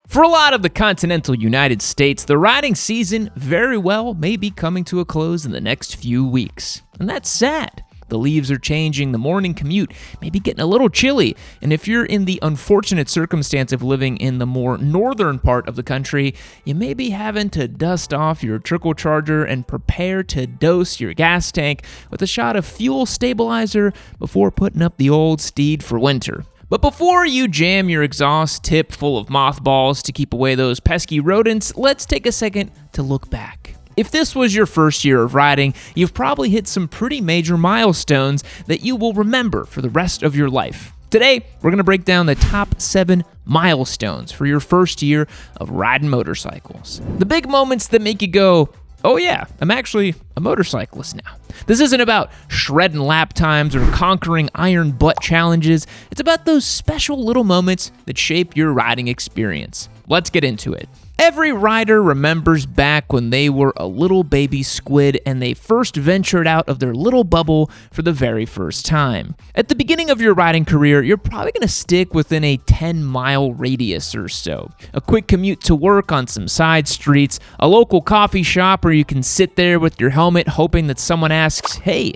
For a lot of the continental United States, the riding season very well may be coming to a close in the next few weeks. And that's sad. The leaves are changing, the morning commute may be getting a little chilly, and if you're in the unfortunate circumstance of living in the more northern part of the country, you may be having to dust off your trickle charger and prepare to dose your gas tank with a shot of fuel stabilizer before putting up the old steed for winter. But before you jam your exhaust tip full of mothballs to keep away those pesky rodents, let's take a second to look back. If this was your first year of riding, you've probably hit some pretty major milestones that you will remember for the rest of your life. Today, we're going to break down the top 7 milestones for your first year of riding motorcycles. The big moments that make you go, oh yeah, I'm actually a motorcyclist now. This isn't about shredding lap times or conquering iron butt challenges. It's about those special little moments that shape your riding experience. Let's get into it. Every rider remembers back when they were a little baby squid and they first ventured out of their little bubble for the very first time. At the beginning of your riding career, you're probably going to stick within a 10-mile radius or so. A quick commute to work on some side streets, a local coffee shop where you can sit there with your helmet hoping that someone asks, "Hey,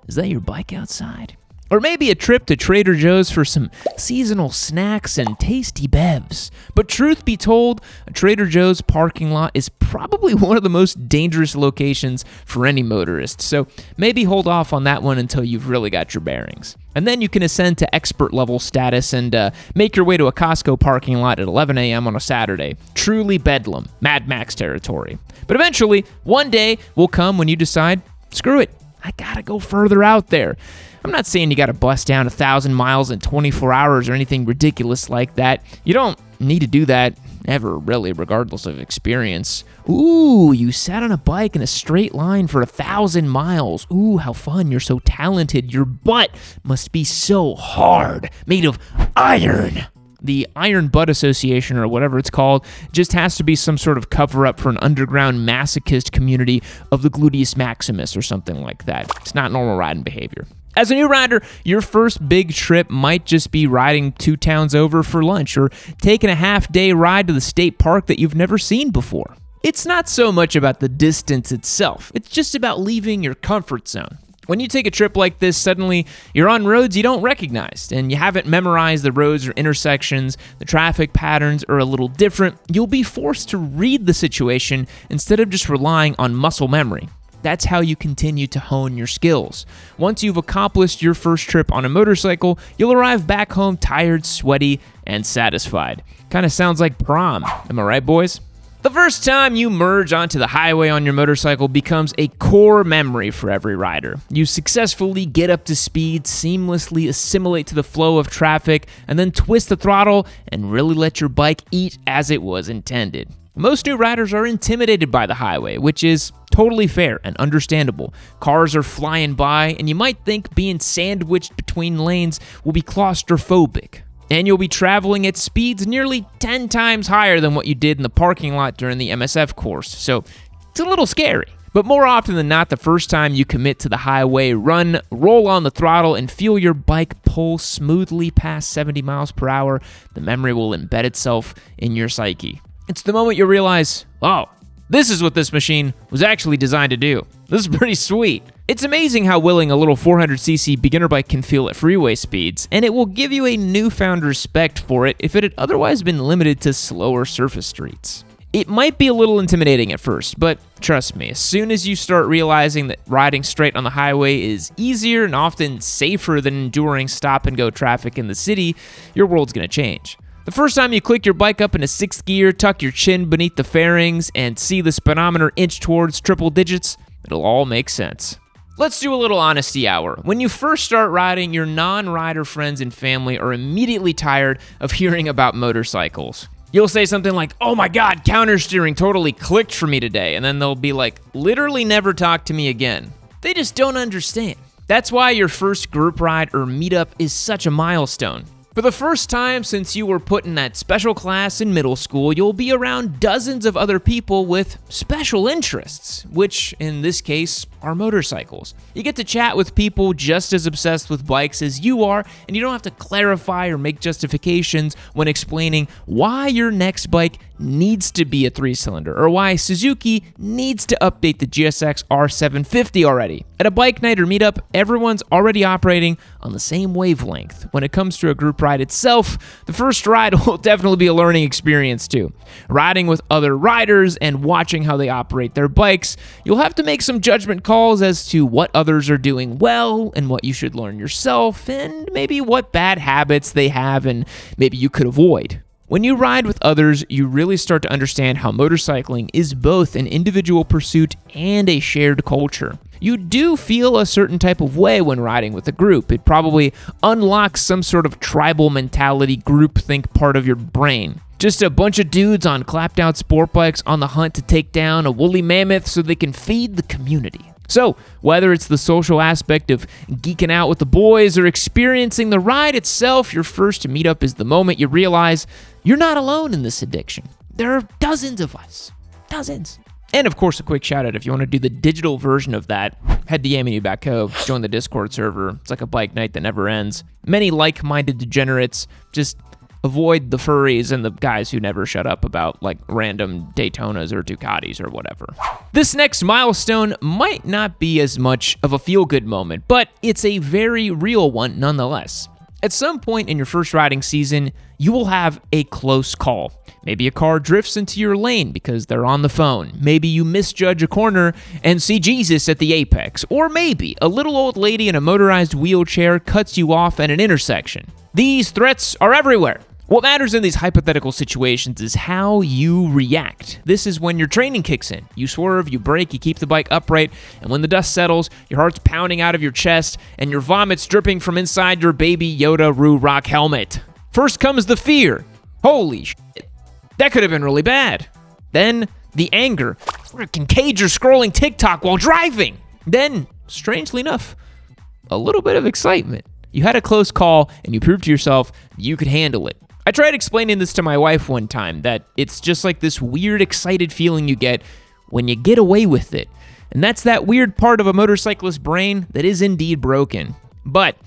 is that your bike outside?" Or maybe a trip to Trader Joe's for some seasonal snacks and tasty bevs. But truth be told, a Trader Joe's parking lot is probably one of the most dangerous locations for any motorist, so maybe hold off on that one until you've really got your bearings. And then you can ascend to expert level status and make your way to a Costco parking lot at 11 a.m. on a Saturday. Truly bedlam, Mad Max territory. But eventually, one day will come when you decide, screw it, I gotta go further out there. I'm not saying you got to bust down 1,000 miles in 24 hours or anything ridiculous like that. You don't need to do that ever, really, regardless of experience. Ooh, you sat on a bike in a straight line for 1,000 miles. Ooh, how fun. You're so talented. Your butt must be so hard, made of iron. The Iron Butt Association, or whatever it's called, just has to be some sort of cover-up for an underground masochist community of the gluteus maximus or something like that. It's not normal riding behavior. As a new rider, your first big trip might just be riding 2 towns over for lunch or taking a half-day ride to the state park that you've never seen before. It's not so much about the distance itself. It's just about leaving your comfort zone. When you take a trip like this, suddenly you're on roads you don't recognize and you haven't memorized the roads or intersections, the traffic patterns are a little different. You'll be forced to read the situation instead of just relying on muscle memory. That's how you continue to hone your skills. Once you've accomplished your first trip on a motorcycle, you'll arrive back home tired, sweaty, and satisfied. Kind of sounds like prom. Am I right, boys? The first time you merge onto the highway on your motorcycle becomes a core memory for every rider. You successfully get up to speed, seamlessly assimilate to the flow of traffic, and then twist the throttle and really let your bike eat as it was intended. Most new riders are intimidated by the highway, which is totally fair and understandable. Cars are flying by, and you might think being sandwiched between lanes will be claustrophobic. And you'll be traveling at speeds nearly 10 times higher than what you did in the parking lot during the MSF course, so it's a little scary. But more often than not, the first time you commit to the highway, run, roll on the throttle, and feel your bike pull smoothly past 70 miles per hour, the memory will embed itself in your psyche. It's the moment you realize, oh, this is what this machine was actually designed to do. This is pretty sweet. It's amazing how willing a little 400cc beginner bike can feel at freeway speeds, and it will give you a newfound respect for it if it had otherwise been limited to slower surface streets. It might be a little intimidating at first, but trust me, as soon as you start realizing that riding straight on the highway is easier and often safer than enduring stop-and-go traffic in the city, your world's gonna change. The first time you click your bike up into 6th gear, tuck your chin beneath the fairings, and see the speedometer inch towards triple digits, it'll all make sense. Let's do a little honesty hour. When you first start riding, your non-rider friends and family are immediately tired of hearing about motorcycles. You'll say something like, "Oh my God, countersteering totally clicked for me today," and then they'll be like, "Literally never talk to me again." They just don't understand. That's why your first group ride or meetup is such a milestone. For the first time since you were put in that special class in middle school, you'll be around dozens of other people with special interests, which in this case are motorcycles. You get to chat with people just as obsessed with bikes as you are, and you don't have to clarify or make justifications when explaining why your next bike needs to be a 3-cylinder or why Suzuki needs to update the GSX R750 already. At a bike night or meetup, everyone's already operating on the same wavelength. When it comes to a group ride itself, the first ride will definitely be a learning experience too. Riding with other riders and watching how they operate their bikes, you'll have to make some judgment calls as to what others are doing well and what you should learn yourself, and maybe what bad habits they have and maybe you could avoid. When you ride with others, you really start to understand how motorcycling is both an individual pursuit and a shared culture. You do feel a certain type of way when riding with a group. It probably unlocks some sort of tribal mentality, groupthink part of your brain. Just a bunch of dudes on clapped out sport bikes on the hunt to take down a woolly mammoth so they can feed the community. So, whether it's the social aspect of geeking out with the boys or experiencing the ride itself, your first meetup is the moment you realize you're not alone in this addiction. There are dozens of us. Dozens. And of course, a quick shout out if you want to do the digital version of that, head to Yaminu.co, join the Discord server. It's like a bike night that never ends. Many like-minded degenerates, just avoid the furries and the guys who never shut up about like random Daytonas or Ducatis or whatever. This next milestone might not be as much of a feel-good moment, but it's a very real one nonetheless. At some point in your first riding season, you will have a close call. Maybe a car drifts into your lane because they're on the phone. Maybe you misjudge a corner and see Jesus at the apex. Or maybe a little old lady in a motorized wheelchair cuts you off at an intersection. These threats are everywhere. What matters in these hypothetical situations is how you react. This is when your training kicks in. You swerve, you brake, you keep the bike upright, and when the dust settles, your heart's pounding out of your chest, and your vomit's dripping from inside your baby Yoda Roo Rock helmet. First comes the fear. Holy shit, that could have been really bad. Then, the anger. Frickin' Cage, you're scrolling TikTok while driving. Then, strangely enough, a little bit of excitement. You had a close call, and you proved to yourself that you could handle it. I tried explaining this to my wife one time, that it's just like this weird, excited feeling you get when you get away with it. And that's that weird part of a motorcyclist's brain that is indeed broken. But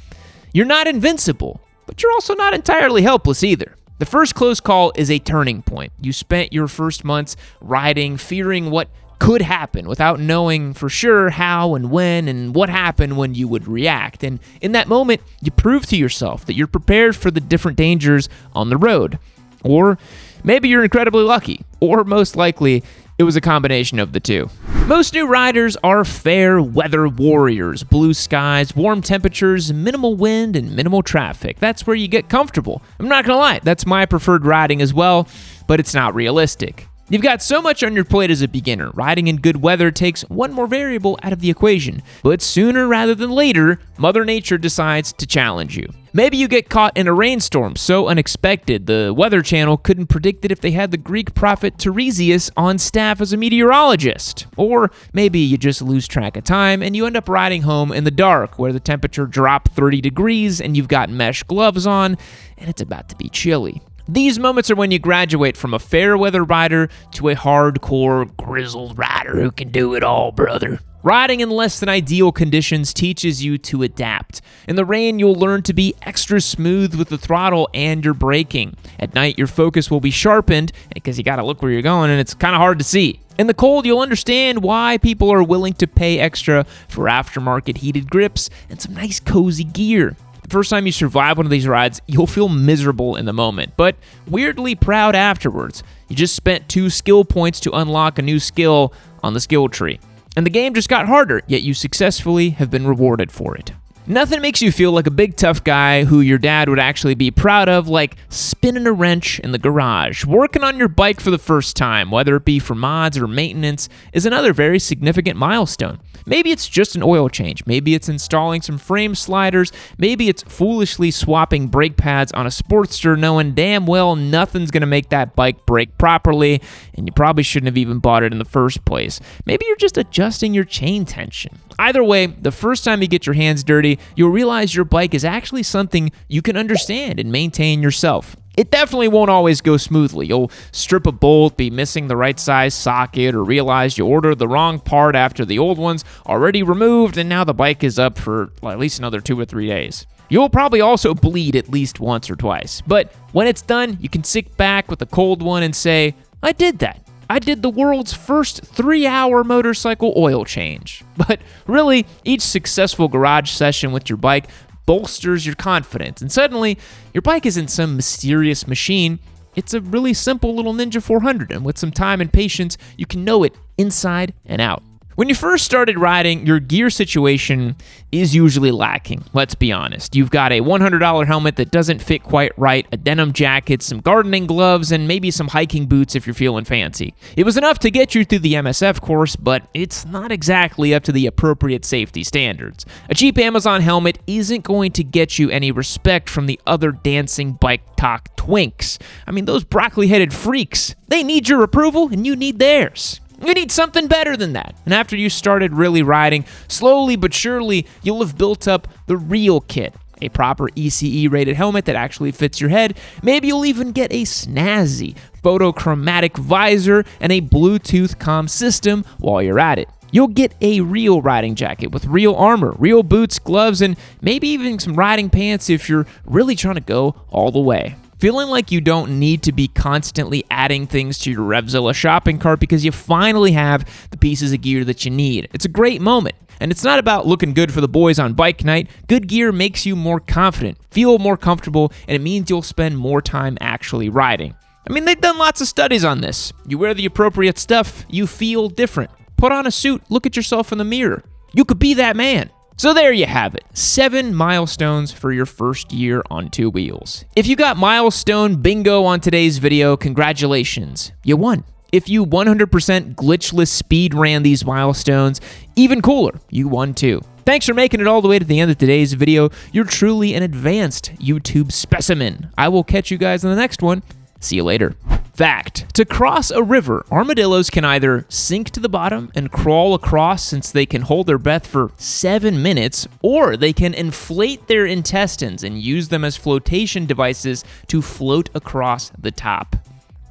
you're not invincible, but you're also not entirely helpless either. The first close call is a turning point. You spent your first months riding, fearing what could happen without knowing for sure how and when and what happened when you would react. And in that moment, you prove to yourself that you're prepared for the different dangers on the road. Or maybe you're incredibly lucky, or most likely, it was a combination of the two. Most new riders are fair weather warriors. Blue skies, warm temperatures, minimal wind, and minimal traffic. That's where you get comfortable. I'm not gonna lie, that's my preferred riding as well, but it's not realistic. You've got so much on your plate as a beginner. Riding in good weather takes one more variable out of the equation. But sooner rather than later, Mother Nature decides to challenge you. Maybe you get caught in a rainstorm so unexpected the Weather Channel couldn't predict it if they had the Greek prophet Tiresias on staff as a meteorologist. Or maybe you just lose track of time and you end up riding home in the dark where the temperature dropped 30 degrees and you've got mesh gloves on and it's about to be chilly. These moments are when you graduate from a fair weather rider to a hardcore grizzled rider who can do it all, brother. Riding in less than ideal conditions teaches you to adapt. In the rain, you'll learn to be extra smooth with the throttle and your braking. At night, your focus will be sharpened because you gotta look where you're going and it's kind of hard to see. In the cold, you'll understand why people are willing to pay extra for aftermarket heated grips and some nice cozy gear. First time you survive one of these rides, you'll feel miserable in the moment, but weirdly proud afterwards. You just spent 2 skill points to unlock a new skill on the skill tree. And the game just got harder, yet you successfully have been rewarded for it. Nothing makes you feel like a big tough guy who your dad would actually be proud of like spinning a wrench in the garage. Working on your bike for the first time, whether it be for mods or maintenance, is another very significant milestone. Maybe it's just an oil change. Maybe it's installing some frame sliders. Maybe it's foolishly swapping brake pads on a Sportster knowing damn well nothing's going to make that bike brake properly, and you probably shouldn't have even bought it in the first place. Maybe you're just adjusting your chain tension. Either way, the first time you get your hands dirty, you'll realize your bike is actually something you can understand and maintain yourself. It definitely won't always go smoothly. You'll strip a bolt, be missing the right size socket, or realize you ordered the wrong part after the old one's already removed and now the bike is up for at least another 2 or 3 days. You'll probably also bleed at least once or twice. But when it's done, you can sit back with a cold one and say, I did that. I did the world's first 3-hour motorcycle oil change. But really, each successful garage session with your bike bolsters your confidence, and suddenly, your bike isn't some mysterious machine. It's a really simple little Ninja 400, and with some time and patience, you can know it inside and out. When you first started riding, your gear situation is usually lacking, let's be honest. You've got a $100 helmet that doesn't fit quite right, a denim jacket, some gardening gloves, and maybe some hiking boots if you're feeling fancy. It was enough to get you through the MSF course, but it's not exactly up to the appropriate safety standards. A cheap Amazon helmet isn't going to get you any respect from the other dancing bike talk twinks. I mean, those broccoli-headed freaks, they need your approval and you need theirs. You need something better than that. And after you started really riding, slowly but surely, you'll have built up the real kit. A proper ECE-rated helmet that actually fits your head. Maybe you'll even get a snazzy photochromatic visor and a Bluetooth comm system while you're at it. You'll get a real riding jacket with real armor, real boots, gloves, and maybe even some riding pants if you're really trying to go all the way. Feeling like you don't need to be constantly adding things to your Revzilla shopping cart because you finally have the pieces of gear that you need. It's a great moment. And it's not about looking good for the boys on bike night. Good gear makes you more confident, feel more comfortable, and it means you'll spend more time actually riding. I mean, they've done lots of studies on this. You wear the appropriate stuff, you feel different. Put on a suit, look at yourself in the mirror. You could be that man. So there you have it, 7 milestones for your first year on 2 wheels. If you got milestone bingo on today's video, congratulations, you won. If you 100% glitchless speed ran these milestones, even cooler, you won too. Thanks for making it all the way to the end of today's video. You're truly an advanced YouTube specimen. I will catch you guys in the next one. See you later. Fact: to cross a river, armadillos can either sink to the bottom and crawl across since they can hold their breath for 7 minutes, or they can inflate their intestines and use them as flotation devices to float across the top.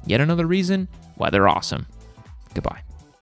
Yet another reason why they're awesome. Goodbye.